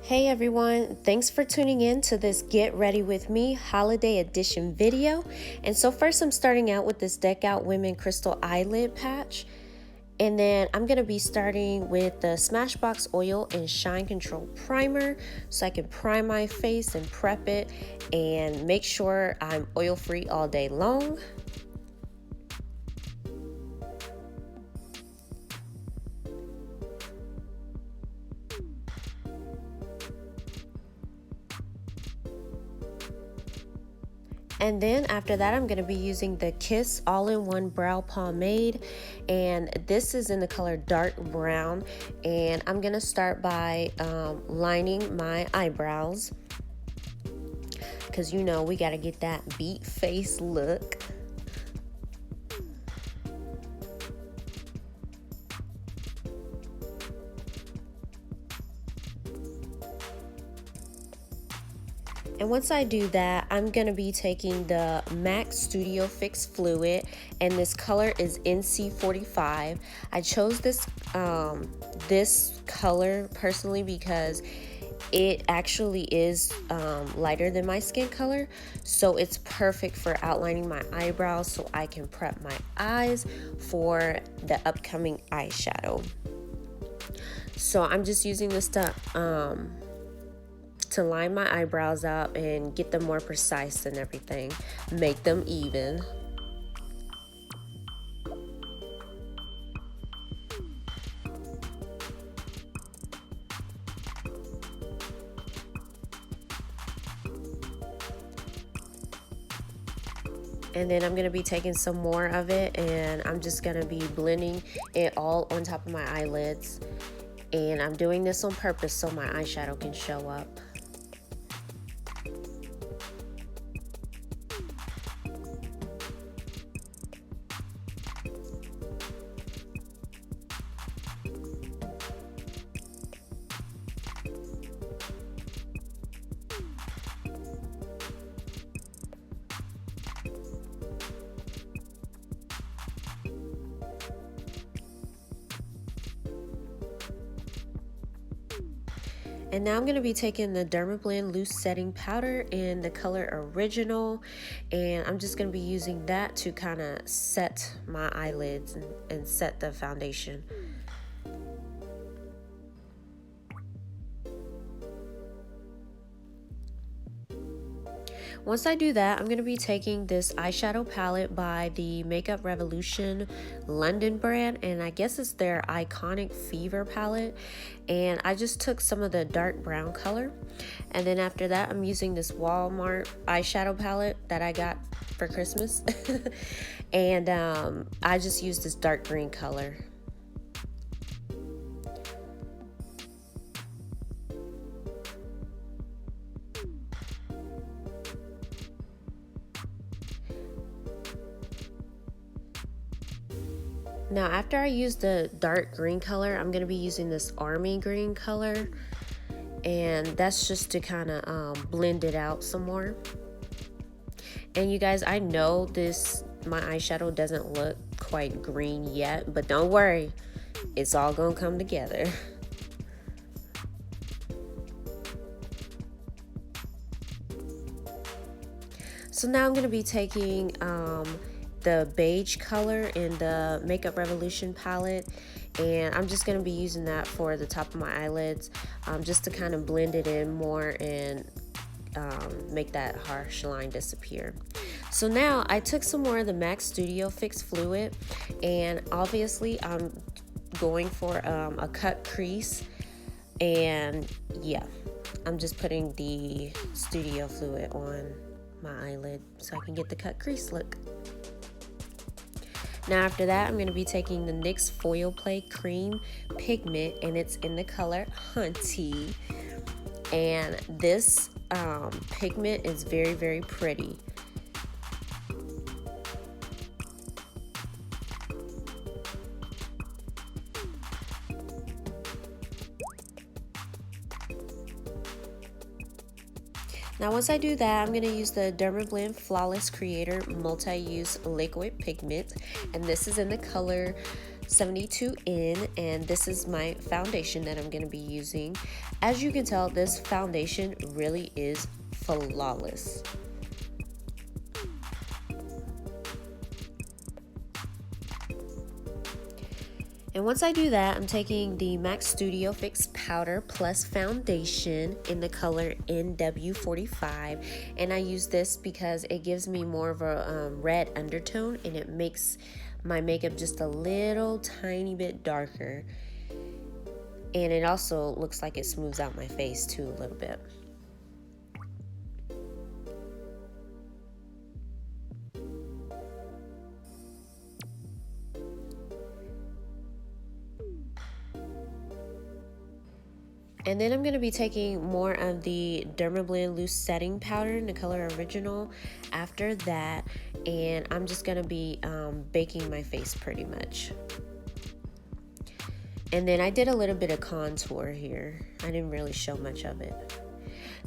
Hey everyone, thanks for tuning in to this Get Ready With Me Holiday Edition video. And so first I'm starting out with this Deck Out Women Crystal Eyelid patch. And then I'm going to be starting with the Smashbox Oil and Shine Control Primer so I can prime my face and prep it and make sure I'm oil free all day long. And then after that, I'm going to be using the Kiss All-in-One Brow Pomade, and this is in the color dark brown. And I'm going to start by lining my eyebrows, because you know we got to get that beat face look. And once I do that, I'm going to be taking the MAC Studio Fix Fluid, and this color is NC45. I chose this color personally because it actually is lighter than my skin color, so it's perfect for outlining my eyebrows so I can prep my eyes for the upcoming eyeshadow. So I'm just using this to line my eyebrows up and get them more precise and everything, make them even. And then I'm going to be taking some more of it, and I'm just going to be blending it all on top of my eyelids. And I'm doing this on purpose so my eyeshadow can show up. And now I'm going to be taking the Dermablend Loose Setting Powder in the color Original, and I'm just going to be using that to kind of set my eyelids and set the foundation. Once I do that, I'm going to be taking this eyeshadow palette by the Makeup Revolution London brand, and I guess it's their Iconic Fever palette. And I just took some of the dark brown color, and then after that I'm using this Walmart eyeshadow palette that I got for Christmas. And I just used this dark green color. Now after I use the dark green color, I'm going to be using this army green color, and that's just to kind of blend it out some more. And you guys, I know my eyeshadow doesn't look quite green yet, but don't worry, it's all going to come together. So now I'm going to be taking the beige color in the Makeup Revolution palette, and I'm just going to be using that for the top of my eyelids, just to kind of blend it in more and make that harsh line disappear. So now I took some more of the MAC Studio Fix Fluid, and obviously I'm going for a cut crease, and yeah, I'm just putting the Studio Fluid on my eyelid so I can get the cut crease look. Now after that, I'm going to be taking the NYX Foil Play Cream Pigment, and it's in the color Hunty. And this pigment is very, very pretty. Now once I do that, I'm going to use the Dermablend Flawless Creator Multi-Use Liquid Pigment, and this is in the color 72N, and this is my foundation that I'm going to be using. As you can tell, this foundation really is flawless. And once I do that, I'm taking the MAC Studio Fix Powder Plus Foundation in the color NW45. And I use this because it gives me more of a red undertone, and it makes my makeup just a little tiny bit darker. And it also looks like it smooths out my face too a little bit. And then I'm going to be taking more of the Dermablend Loose Setting Powder in the color Original after that. And I'm just going to be baking my face pretty much. And then I did a little bit of contour here. I didn't really show much of it.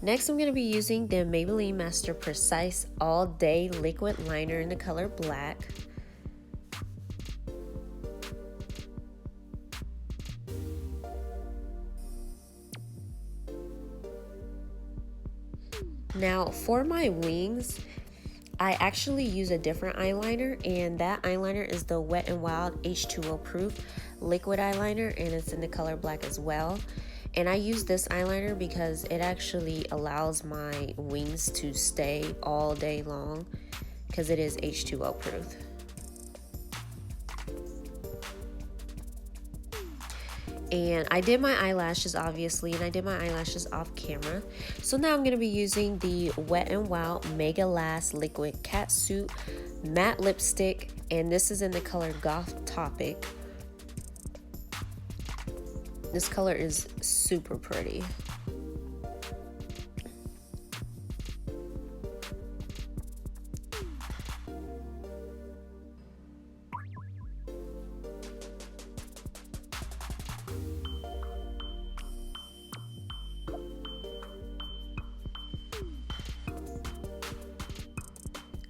Next, I'm going to be using the Maybelline Masterprecise All Day Liquid Liner in the color Black. Now for my wings, I actually use a different eyeliner, and that eyeliner is the Wet n Wild H2O Proof Liquid Eyeliner, and it's in the color Black as well. And I use this eyeliner because it actually allows my wings to stay all day long because it is H2O proof. And I did my eyelashes, obviously, and I did my eyelashes off camera. So now I'm going to be using the Wet n Wild Megalast Liquid Catsuit Matte Lipstick, and this is in the color Goth Topic. This color is super pretty.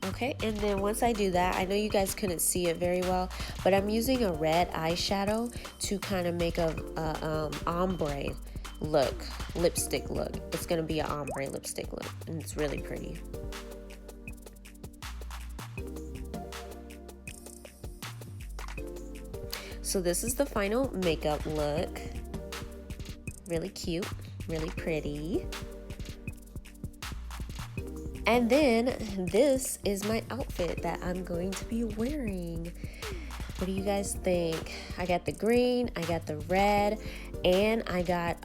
Okay, and then once I do that, I know you guys couldn't see it very well, but I'm using a red eyeshadow to kind of make a ombre look, lipstick look. It's going to be an ombre lipstick look, and it's really pretty. So this is the final makeup look. Really cute, really pretty. And then this is my outfit that I'm going to be wearing. What do you guys think? I got the green, I got the red, and I got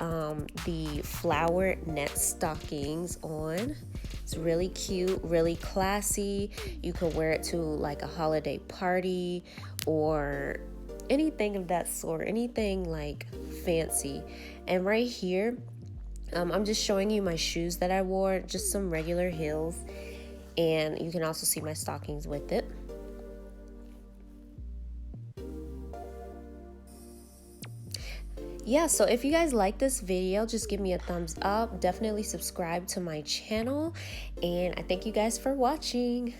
the flower net stockings on. It's really cute, really classy. You could wear it to like a holiday party or anything of that sort, anything like fancy. And right here, I'm just showing you my shoes that I wore, just some regular heels, and you can also see my stockings with it. Yeah, so if you guys like this video, just give me a thumbs up. Definitely subscribe to my channel, and I thank you guys for watching.